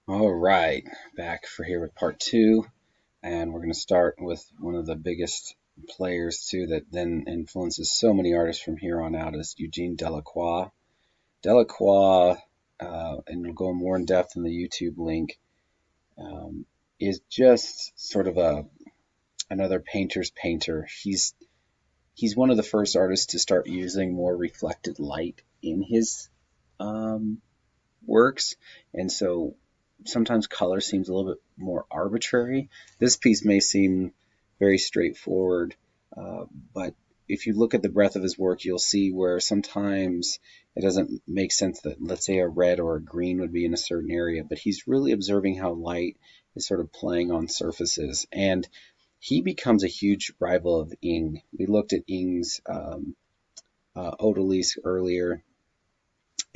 All right, back for here with part two, and we're going to start with one of the biggest players too that then influences so many artists from here on out is Eugene Delacroix. Delacroix, and we'll go more in depth in the YouTube link, um, is just sort of a another painter's painter. He's one of the first artists to start using more reflected light in his um, works, and so sometimes color seems a little bit more arbitrary. This piece may seem very straightforward, uh, but if you look at the breadth of his work, you'll see where sometimes it doesn't make sense that, let's say, a red or a green would be in a certain area, but he's really observing how light is sort of playing on surfaces. And he becomes a huge rival of Ing. We looked at Ing's Odalisque earlier,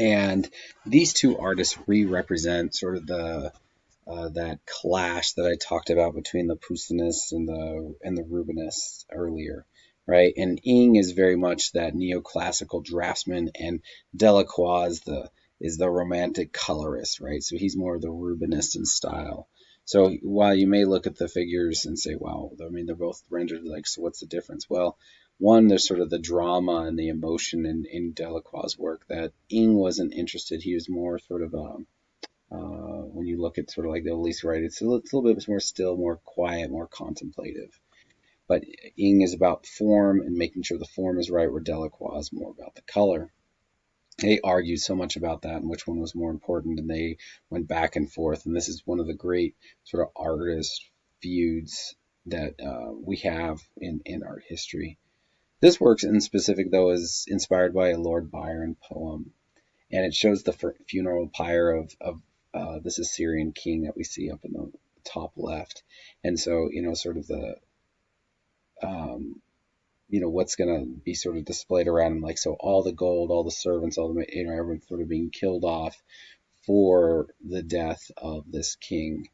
and these two artists re-represent sort of the that clash that I talked about between the Poussinists and the Rubenists earlier, right? And Ing is very much that neoclassical draftsman, and Delacroix is the romantic colorist, right? So he's more of the Rubenist in style. So while you may look at the figures and say, "Wow, I mean, they're both rendered like, so what's the difference?" Well, one, there's sort of the drama and the emotion in Delacroix's work that Ing wasn't interested. He was more sort of when you look at sort of like the Elise right, it's a little bit more still, more quiet, more contemplative. But Ing is about form and making sure the form is right, where Delacroix is more about the color. They argued so much about that and which one was more important, and they went back and forth. And this is one of the great sort of artist feuds that we have in art history. This work in specific, though, is inspired by a Lord Byron poem, and it shows the funeral pyre of this Assyrian king that we see up in the top left. And so, sort of the um, what's going to be sort of displayed around him, like, so all the gold, all the servants, all the everyone's sort of being killed off for the death of this king.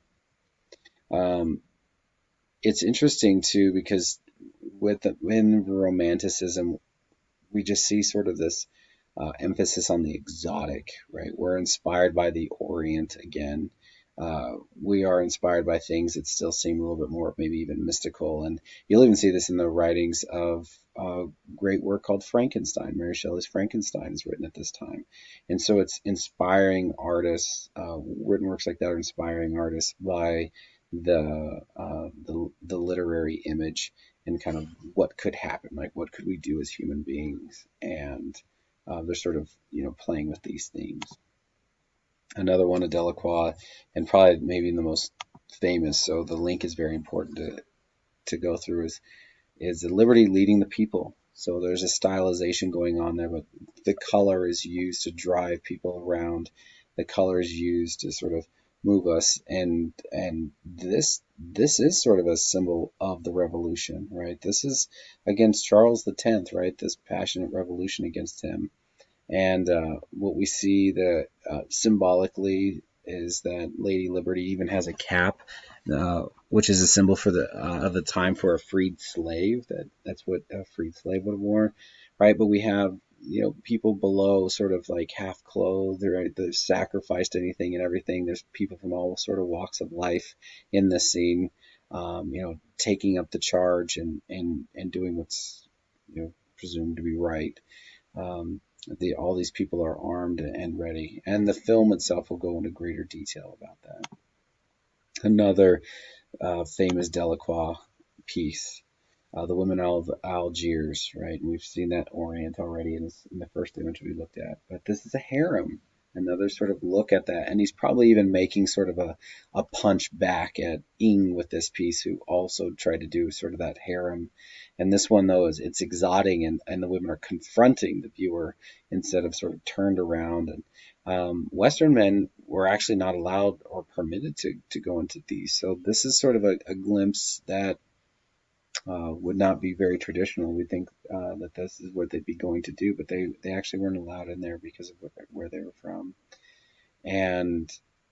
Um, it's interesting too because in Romanticism, we just see sort of this emphasis on the exotic, right? We're inspired by the Orient again. We are inspired by things that still seem a little bit more, maybe even mystical. And you'll even see this in the writings of a great work called Frankenstein. Mary Shelley's Frankenstein is written at this time. And so it's inspiring artists, written works like that are inspiring artists by the literary image and kind of what could happen, like what could we do as human beings, and they're sort of playing with these themes. Another one of Delacroix, and probably maybe the most famous, so the link is very important to go through, is the Liberty Leading the People. So there's a stylization going on there, but the color is used to drive people around. The color is used to sort of move us, and this is sort of a symbol of the revolution, right? This is against Charles the Tenth, right? This passionate revolution against him, and what we see that symbolically is that Lady Liberty even has a cap, which is a symbol for the of the time for a freed slave. That's what a freed slave would have worn, right? But we have people below, sort of like half clothed. They've sacrificed anything and everything. There's people from all sort of walks of life in this scene, taking up the charge and doing what's presumed to be right. Um, all these people are armed and ready, and the film itself will go into greater detail about that. Another famous Delacroix piece, The Women of Algiers, right? And we've seen that Orient already in the first image we looked at, but this is a harem. Another sort of look at that, and he's probably even making sort of a punch back at Ing with this piece, who also tried to do sort of that harem. And this one, though, is it's exotic, and the women are confronting the viewer instead of sort of turned around. And Western men were actually not allowed or permitted to go into these. So this is sort of a glimpse that would not be very traditional. We think that this is what they'd be going to do, but they actually weren't allowed in there because of where they were from. And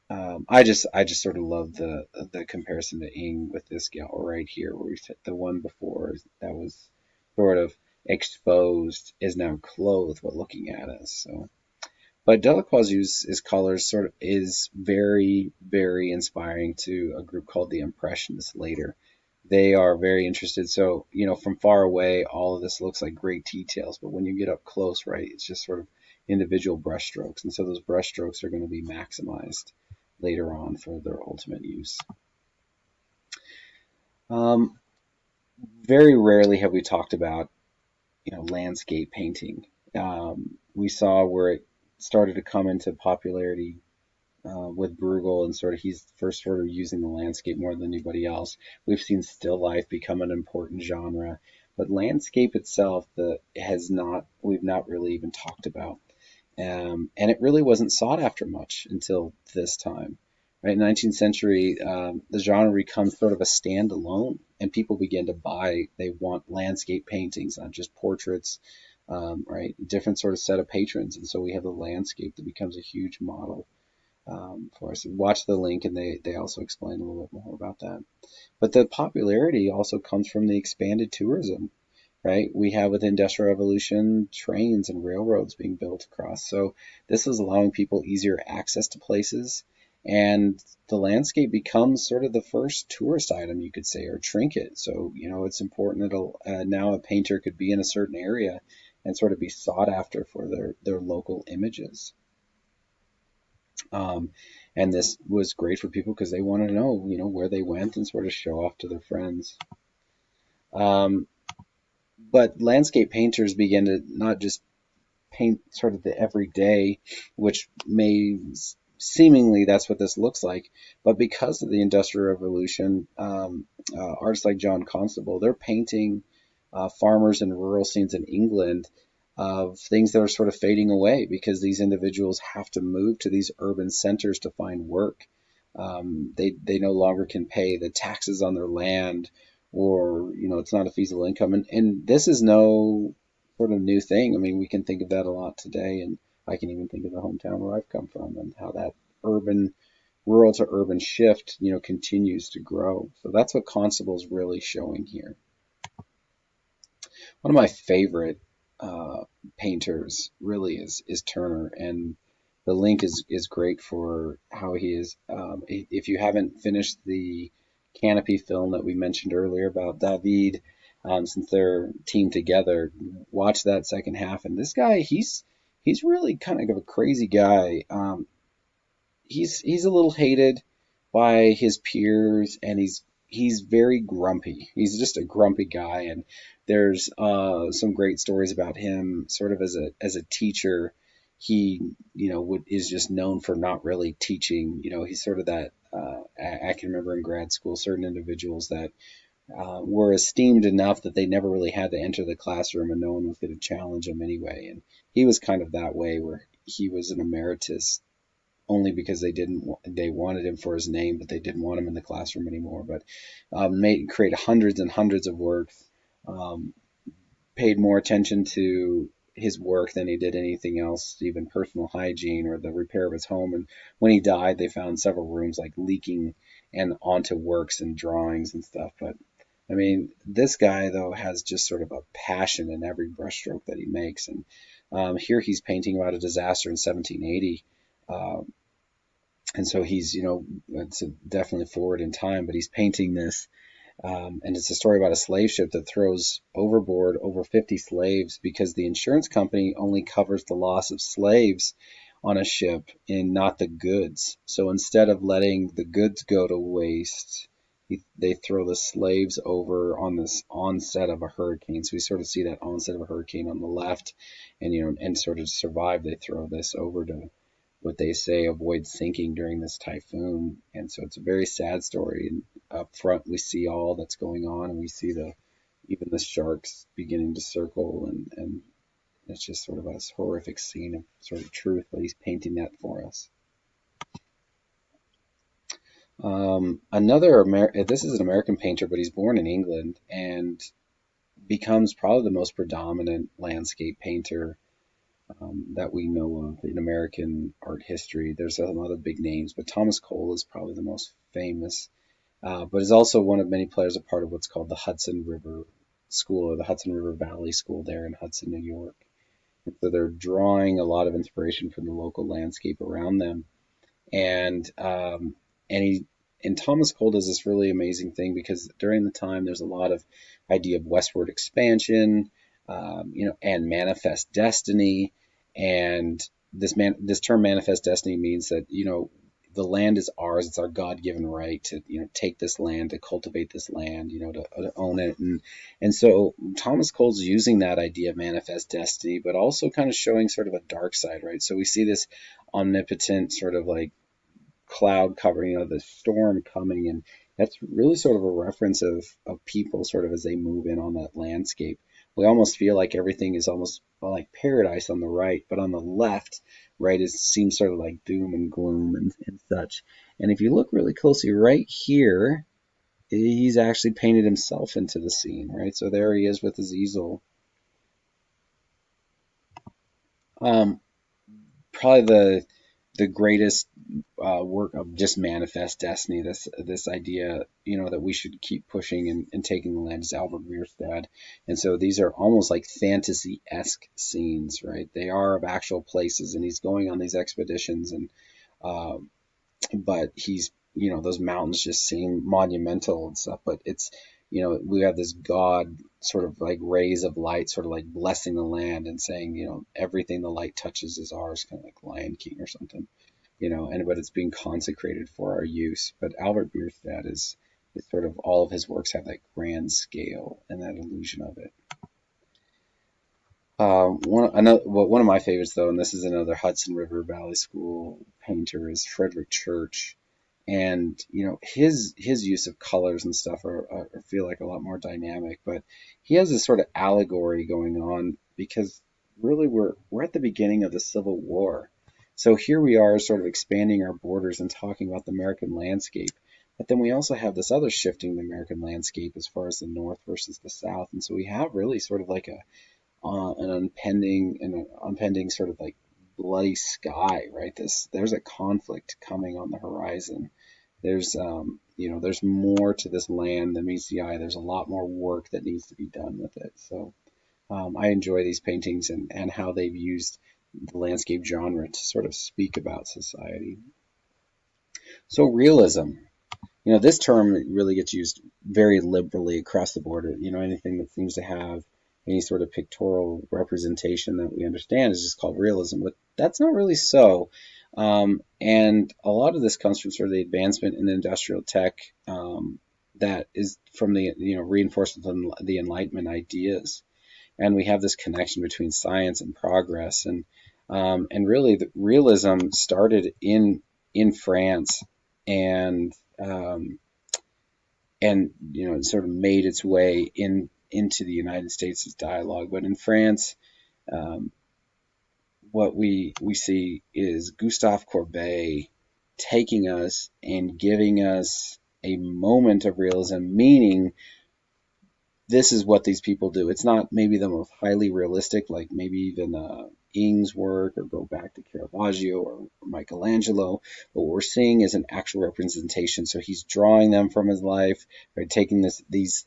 I just sort of love the comparison to Ing with this gal right here, where we said the one before that was sort of exposed is now clothed while looking at us. So But Delacroix's use his colors sort of is very, very inspiring to a group called the Impressionists later. They are very interested. So, from far away, all of this looks like great details, but when you get up close, right, it's just sort of individual brushstrokes. And so those brushstrokes are going to be maximized later on for their ultimate use. Um, Very rarely have we talked about, landscape painting. We saw where it started to come into popularity with Bruegel, and sort of he's first sort of using the landscape more than anybody else. We've seen still life become an important genre, but landscape itself, we've not really even talked about, and it really wasn't sought after much until this time. Right, 19th century, the genre becomes sort of a standalone, and people begin to buy. They want landscape paintings, not just portraits. Right, different sort of set of patrons, and so we have the landscape that becomes a huge model for us. Watch the link, and they also explain a little bit more about that. But the popularity also comes from the expanded tourism, right? We have with the Industrial Revolution trains and railroads being built across. So this is allowing people easier access to places, and the landscape becomes sort of the first tourist item, you could say, or trinket. So it's important that now a painter could be in a certain area and sort of be sought after for their local images. Um, and this was great for people because they want to know, where they went and sort of show off to their friends. Um, but landscape painters began to not just paint sort of the everyday, which may seemingly that's what this looks like, but because of the Industrial Revolution, artists like John Constable, they're painting farmers and rural scenes in England of things that are sort of fading away because these individuals have to move to these urban centers to find work. They no longer can pay the taxes on their land, or it's not a feasible income, and this is no sort of new thing. I mean, we can think of that a lot today, and I can even think of the hometown where I've come from and how that urban rural to urban shift continues to grow. So that's what Constable's really showing here. One of my favorite painters really is Turner, and the link is great for how he is. If you haven't finished the Canopy film that we mentioned earlier about David, since they're teamed together, watch that second half. And this guy, he's really kind of a crazy guy. He's a little hated by his peers, and he's very grumpy. He's just a grumpy guy, and there's some great stories about him, sort of as a teacher. He is just known for not really teaching. He's sort of that. I can remember in grad school certain individuals that were esteemed enough that they never really had to enter the classroom, and no one was going to challenge him anyway. And he was kind of that way, where he was an emeritus only because they wanted him for his name, but they didn't want him in the classroom anymore. But create hundreds and hundreds of works, um, paid more attention to his work than he did anything else, even personal hygiene or the repair of his home. And when he died, they found several rooms like leaking and onto works and drawings and stuff. But I mean, this guy though has just sort of a passion in every brushstroke that he makes. And here he's painting about a disaster in 1780. And so he's, it's definitely forward in time, but he's painting this. And it's a story about a slave ship that throws overboard over 50 slaves because the insurance company only covers the loss of slaves on a ship and not the goods. So instead of letting the goods go to waste, they throw the slaves over on this onset of a hurricane. So we sort of see that onset of a hurricane on the left, and and sort of survive, they throw this over to what they say avoid sinking during this typhoon. And so it's a very sad story. And up front, we see all that's going on, and we see even the sharks beginning to circle, and it's just sort of a horrific scene of sort of truth, but he's painting that for us. This is an American painter, but he's born in England and becomes probably the most predominant landscape painter that we know of in American art history. There's some other big names, but Thomas Cole is probably the most famous, but is also one of many players a part of what's called the Hudson River School, or the Hudson River Valley School there in Hudson, New York. And so they're drawing a lot of inspiration from the local landscape around them. And and he and Thomas Cole does this really amazing thing because during the time there's a lot of idea of westward expansion, and manifest destiny. And this term manifest destiny means that the land is ours. It's our God-given right to take this land, to cultivate this land, to own it. And so Thomas Cole's using that idea of manifest destiny, but also kind of showing sort of a dark side, right? So we see this omnipotent sort of like cloud covering, the storm coming, and that's really sort of a reference of people sort of as they move in on that landscape. We almost feel like everything is almost like paradise on the right, but on the left, right, it seems sort of like doom and gloom and such. And if you look really closely right here, he's actually painted himself into the scene, right? So there he is with his easel. Um, Probably the greatest work of just manifest destiny. This idea, that we should keep pushing and taking the land, is Albert Bierstadt. And so these are almost like fantasy-esque scenes, right? They are of actual places, and he's going on these expeditions, and uh, but he's those mountains just seem monumental and stuff. But it's we have this God sort of like rays of light, sort of like blessing the land and saying everything the light touches is ours, kind of like Lion King or something. And but it's being consecrated for our use. But Albert Bierstadt is sort of, all of his works have that grand scale and that illusion of it. One of my favorites, though, and this is another Hudson River Valley School painter, is Frederick Church. And his use of colors and stuff feel like a lot more dynamic. But he has this sort of allegory going on because really we're at the beginning of the Civil War. So here we are sort of expanding our borders and talking about the American landscape. But then we also have this other shifting the American landscape as far as the North versus the South. And so we have really sort of like an impending sort of like bloody sky, right? There's a conflict coming on the horizon. There's more to this land than meets the eye. There's a lot more work that needs to be done with it. So I enjoy these paintings and how they've used the landscape genre to sort of speak about society. So realism, this term really gets used very liberally across the board. Anything that seems to have any sort of pictorial representation that we understand is just called realism, but that's not really so. And a lot of this comes from sort of the advancement in industrial tech, that is from the reinforcement of the Enlightenment ideas, and we have this connection between science and progress, and really the realism started in France, and sort of made its way into the United States as dialogue. But in France, um, what we see is Gustave Courbet taking us and giving us a moment of realism, meaning this is what these people do. It's not maybe the most highly realistic, like maybe even Ingres' work, or go back to Caravaggio or Michelangelo. But what we're seeing is an actual representation. So he's drawing them from his life, right, taking these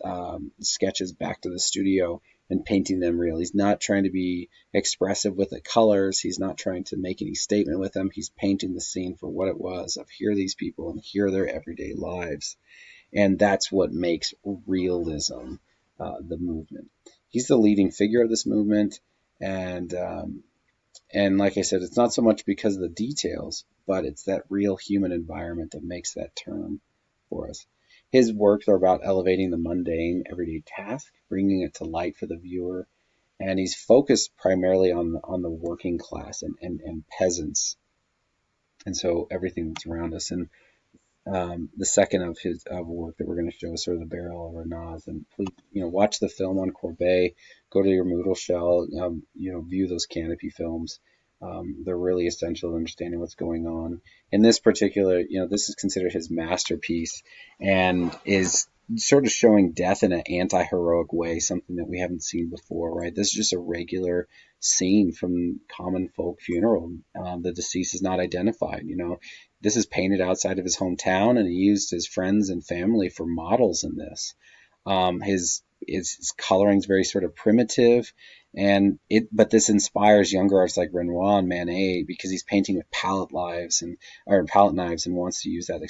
sketches back to the studio and painting them real. He's not trying to be expressive with the colors. He's not trying to make any statement with them. He's painting the scene for what it was, of here are these people and here are their everyday lives. And that's what makes realism the movement. He's the leading figure of this movement, and like I said, it's not so much because of the details, but it's that real human environment that makes that term for us. His works are about elevating the mundane, everyday task, bringing it to light for the viewer, and he's focused primarily on the working class and peasants, and so everything that's around us. And the second of his work that we're going to show is sort of the Barrel of Renaz. And please, watch the film on Courbet. Go to your Moodle shell. View those Canopy films. They're really essential to understanding what's going on. In this particular, this is considered his masterpiece, and is sort of showing death in an anti-heroic way, something that we haven't seen before, right? This is just a regular scene from common folk funeral. The deceased is not identified. This is painted outside of his hometown, and he used his friends and family for models in this. His coloring is very sort of primitive, But this inspires younger artists like Renoir and Manet because he's painting with palette knives and wants to use that